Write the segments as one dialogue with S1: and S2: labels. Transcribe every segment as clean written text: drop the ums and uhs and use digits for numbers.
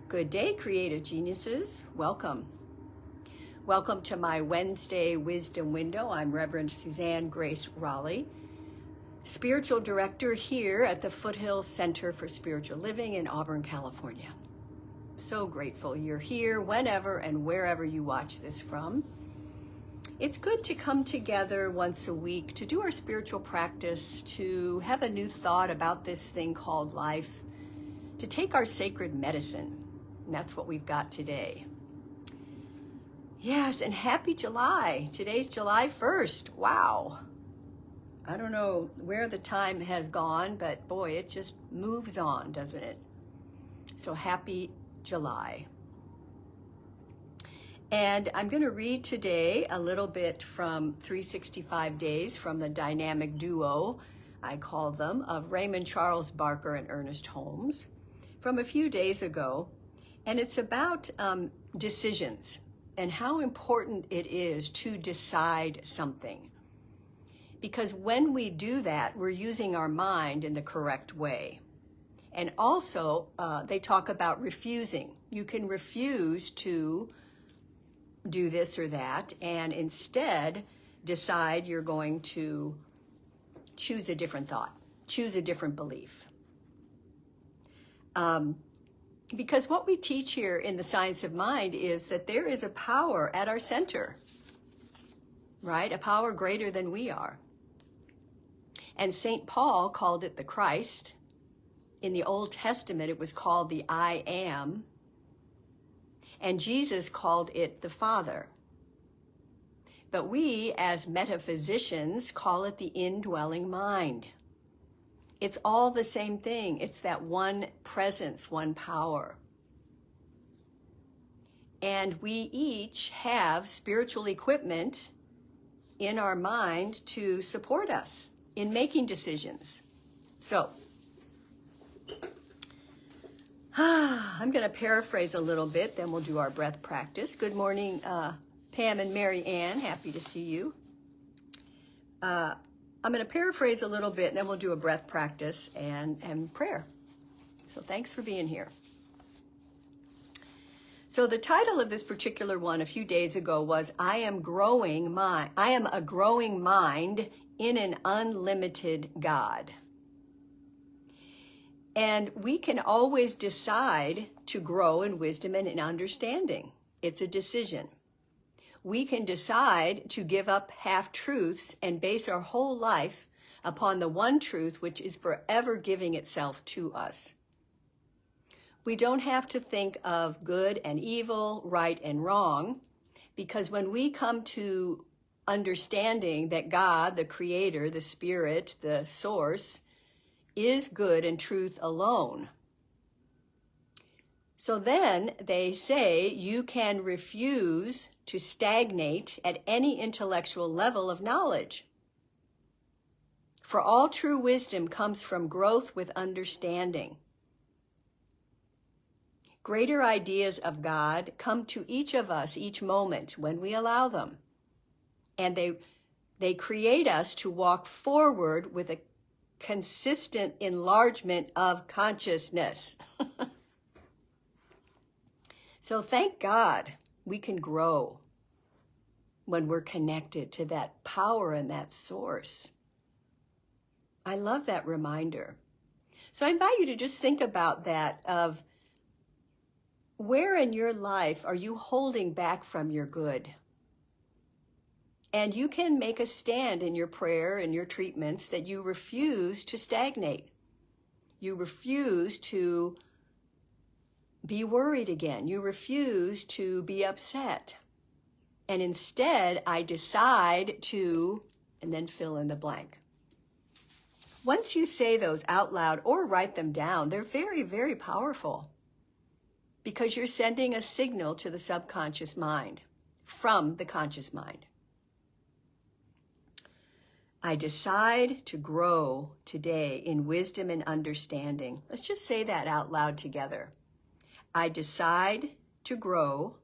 S1: Good day, creative geniuses. Welcome. Welcome to my Wednesday Wisdom Window. I'm Reverend Suzanne Grace Raleigh, Spiritual Director here at the Foothills Center for Spiritual Living in Auburn, California. So grateful you're here whenever and wherever you watch this from. It's good to come together once a week to do our spiritual practice, to have a new thought about this thing called life, to take our sacred medicine. And that's what we've got today. Yes, and happy July. Today's July 1st. Wow. I don't know where the time has gone, but boy, it just moves on, doesn't it? So happy July. And I'm going to read today a little bit from 365 Days from the dynamic duo, I call them, of Raymond Charles Barker and Ernest Holmes from a few days ago. And it's about decisions and how important it is to decide something. Because when we do that, we're using our mind in the correct way. And also, they talk about refusing. You can refuse to do this or that and instead decide you're going to choose a different thought, choose a different belief. Because what we teach here in the science of mind is that there is a power at our center, right? A power greater than we are. And St. Paul called it the Christ. In the Old Testament, it was called the I Am. And Jesus called it the Father. But we, as metaphysicians, call it the indwelling mind. It's all the same thing. It's that one presence, one power. And we each have spiritual equipment in our mind to support us in making decisions. So, I'm going to paraphrase a little bit, then we'll do our breath practice. Good morning, Pam and Mary Ann. Happy to see you. I'm going to paraphrase a little bit, and then we'll do a breath practice and prayer. So thanks for being here. So the title of this particular one a few days ago was, I am a growing mind in an unlimited God. And we can always decide to grow in wisdom and in understanding. It's a decision. We can decide to give up half-truths and base our whole life upon the one truth which is forever giving itself to us. We don't have to think of good and evil, right and wrong, because when we come to understanding that God, the Creator, the Spirit, the Source, is good and truth alone. So then they say you can refuse to stagnate at any intellectual level of knowledge. For all true wisdom comes from growth with understanding. Greater ideas of God come to each of us each moment when we allow them. And they create us to walk forward with a consistent enlargement of consciousness. So thank God we can grow when we're connected to that power and that source. I love that reminder. So I invite you to just think about that, of where in your life are you holding back from your good? And you can make a stand in your prayer and your treatments that you refuse to stagnate. You refuse to be worried again. You refuse to be upset. And instead, I decide to, and then fill in the blank. Once you say those out loud or write them down, they're very, very powerful, because you're sending a signal to the subconscious mind from the conscious mind. I decide to grow today in wisdom and understanding. Let's just say that out loud together. I decide to grow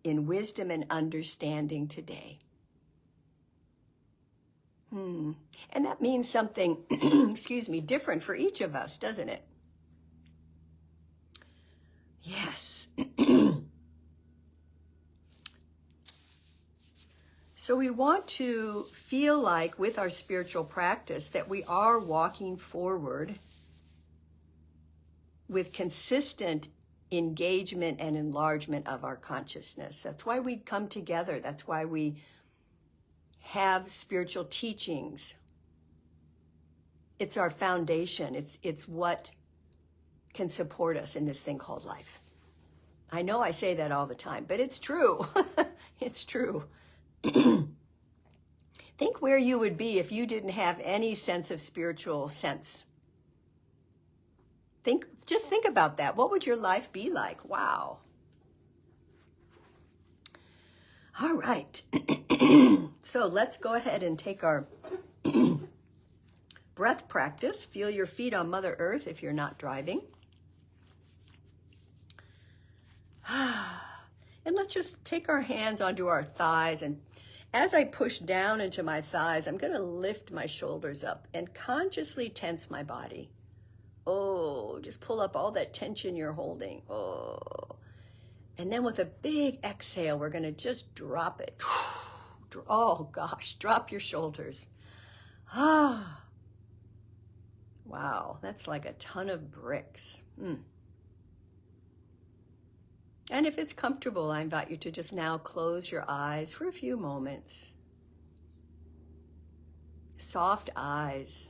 S1: in wisdom and understanding today. And that means something, different for each of us, doesn't it? Yes. So we want to feel like with our spiritual practice that we are walking forward with consistent engagement and enlargement of our consciousness. That's why we come together. That's why we have spiritual teachings. It's our foundation. It's what can support us in this thing called life. I know I say that all the time, but it's true. It's true. Think where you would be if you didn't have any sense of spiritual sense. Just think about that. What would your life be like? Wow. All right. So let's go ahead and take our breath practice. Feel your feet on Mother Earth if you're not driving. And let's just take our hands onto our thighs, and as I push down into my thighs, I'm going to lift my shoulders up and consciously tense my body. Oh, just pull up all that tension you're holding. Oh. And then with a big exhale, we're going to just drop it. Oh gosh, drop your shoulders. Ah. Wow, that's like a ton of bricks. And if it's comfortable, I invite you to just now close your eyes for a few moments. Soft eyes.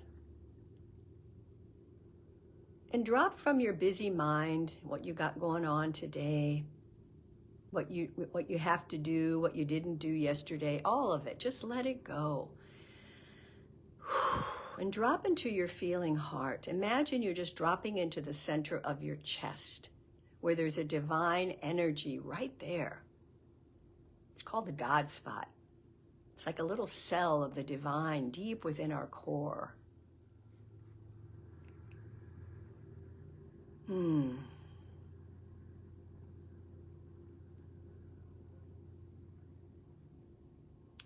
S1: And drop from your busy mind what you got going on today, what you have to do, what you didn't do yesterday, all of it. Just let it go. And drop into your feeling heart. Imagine you're just dropping into the center of your chest, where there's a divine energy right there. It's called the God spot. It's like a little cell of the divine deep within our core. And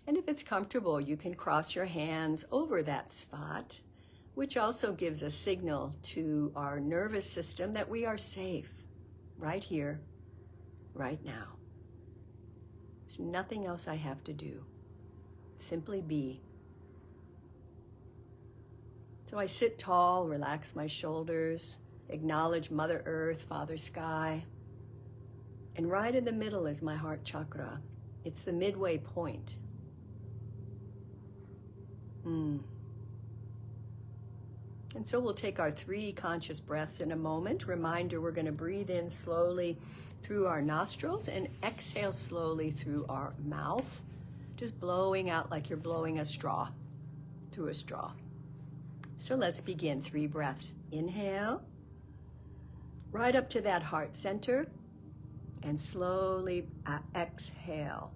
S1: if it's comfortable, you can cross your hands over that spot, which also gives a signal to our nervous system that we are safe right here, right now. There's nothing else I have to do. Simply be. So I sit tall, relax my shoulders, acknowledge Mother Earth, Father Sky. And right in the middle is my heart chakra. It's the midway point. And so we'll take our 3 conscious breaths in a moment. Reminder, we're going to breathe in slowly through our nostrils and exhale slowly through our mouth. Just blowing out like you're blowing a straw through a straw. So let's begin. 3 breaths. Inhale, right up to that heart center, and slowly exhale.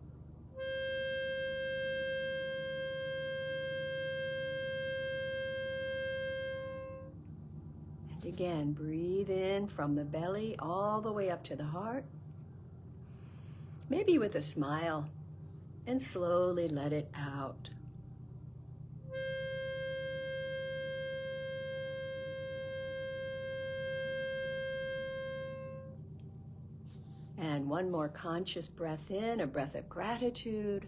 S1: And again, breathe in from the belly all the way up to the heart, maybe with a smile, and slowly let it out. And one more conscious breath in, a breath of gratitude.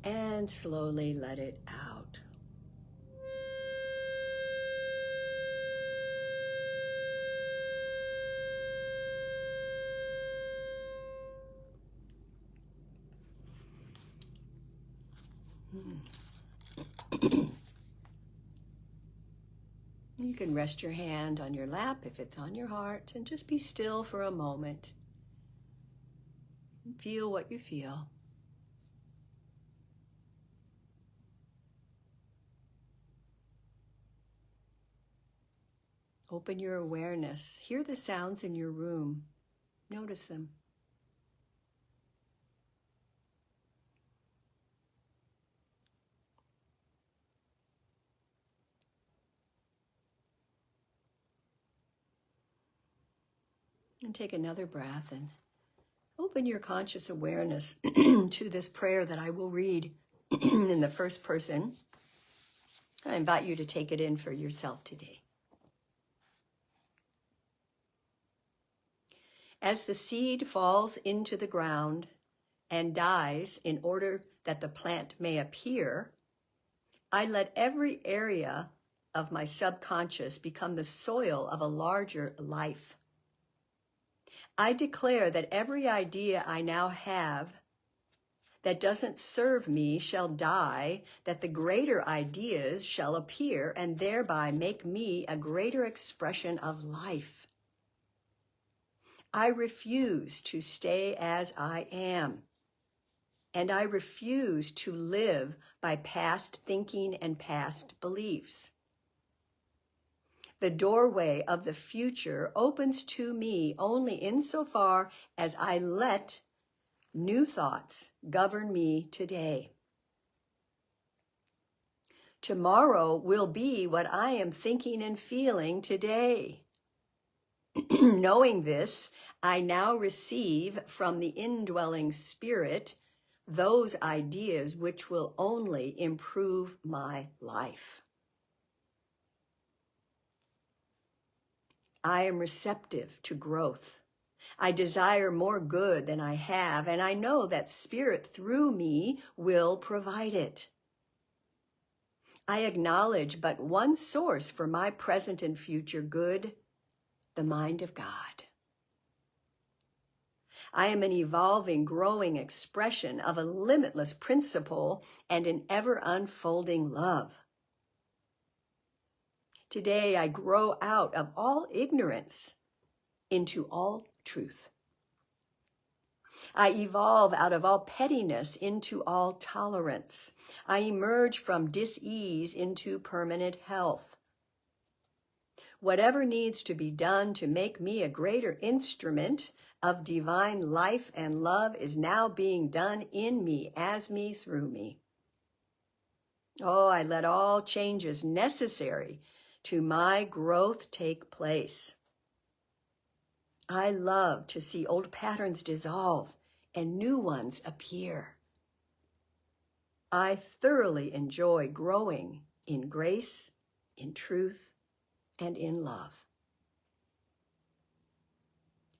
S1: And slowly let it out. You can rest your hand on your lap if it's on your heart, and just be still for a moment. Feel what you feel. Open your awareness. Hear the sounds in your room. Notice them. And take another breath and open your conscious awareness to this prayer that I will read in the first person. I invite you to take it in for yourself today. As the seed falls into the ground and dies in order that the plant may appear, I let every area of my subconscious become the soil of a larger life. I declare that every idea I now have that doesn't serve me shall die, that the greater ideas shall appear and thereby make me a greater expression of life. I refuse to stay as I am, and I refuse to live by past thinking and past beliefs. The doorway of the future opens to me only insofar as I let new thoughts govern me today. Tomorrow will be what I am thinking and feeling today. Knowing this, I now receive from the indwelling spirit those ideas which will only improve my life. I am receptive to growth. I desire more good than I have, and I know that Spirit through me will provide it. I acknowledge but one source for my present and future good, the mind of God. I am an evolving, growing expression of a limitless principle and an ever-unfolding love. Today I grow out of all ignorance into all truth. I evolve out of all pettiness into all tolerance. I emerge from dis-ease into permanent health. Whatever needs to be done to make me a greater instrument of divine life and love is now being done in me, as me, through me. Oh, I let all changes necessary to my growth take place. I love to see old patterns dissolve and new ones appear. I thoroughly enjoy growing in grace, in truth, and in love.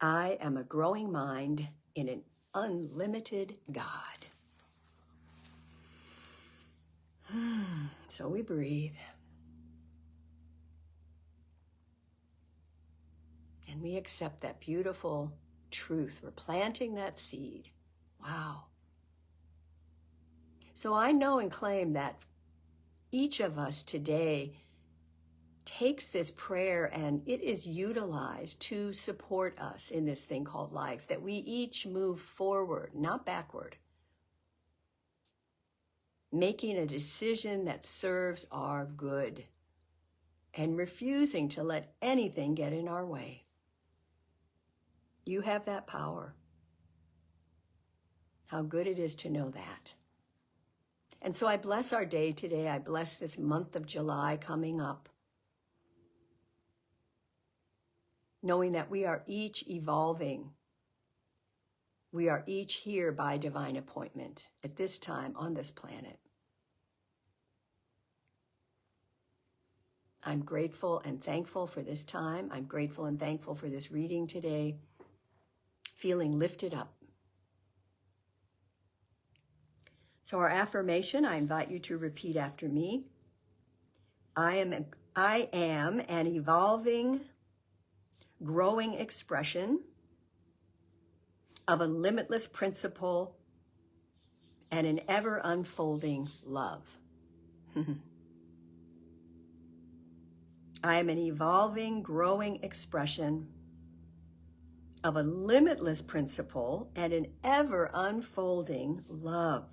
S1: I am a growing mind in an unlimited God. So we breathe. And we accept that beautiful truth. We're planting that seed. Wow. So I know and claim that each of us today takes this prayer and it is utilized to support us in this thing called life, that we each move forward, not backward, making a decision that serves our good and refusing to let anything get in our way. You have that power. How good it is to know that. And so I bless our day today. I bless this month of July coming up, knowing that we are each evolving. We are each here by divine appointment at this time on this planet. I'm grateful and thankful for this time. I'm grateful and thankful for this reading today. Feeling lifted up. So our affirmation, I invite you to repeat after me. I am an evolving, growing expression of a limitless principle and an ever unfolding love. I am an evolving, growing expression of a limitless principle and an ever unfolding love.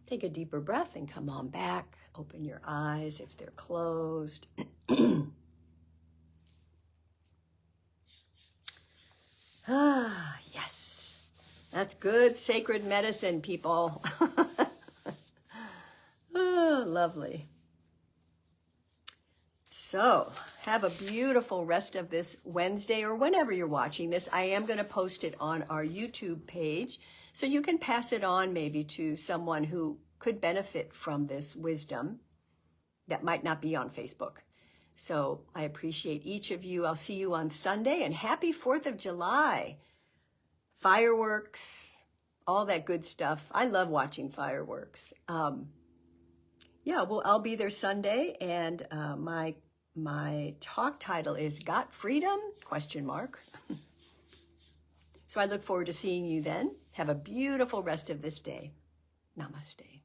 S1: Take a deeper breath and come on back. Open your eyes if they're closed. Yes. That's good sacred medicine, people. Oh, lovely. So, have a beautiful rest of this Wednesday or whenever you're watching this. I am going to post it on our YouTube page, so you can pass it on maybe to someone who could benefit from this wisdom that might not be on Facebook. So I appreciate each of you. I'll see you on Sunday, and happy 4th of July. Fireworks, all that good stuff. I love watching fireworks. Yeah, well, I'll be there Sunday, and my talk title is "Got Freedom?" ? So I look forward to seeing you then. Have a beautiful rest of this day. Namaste.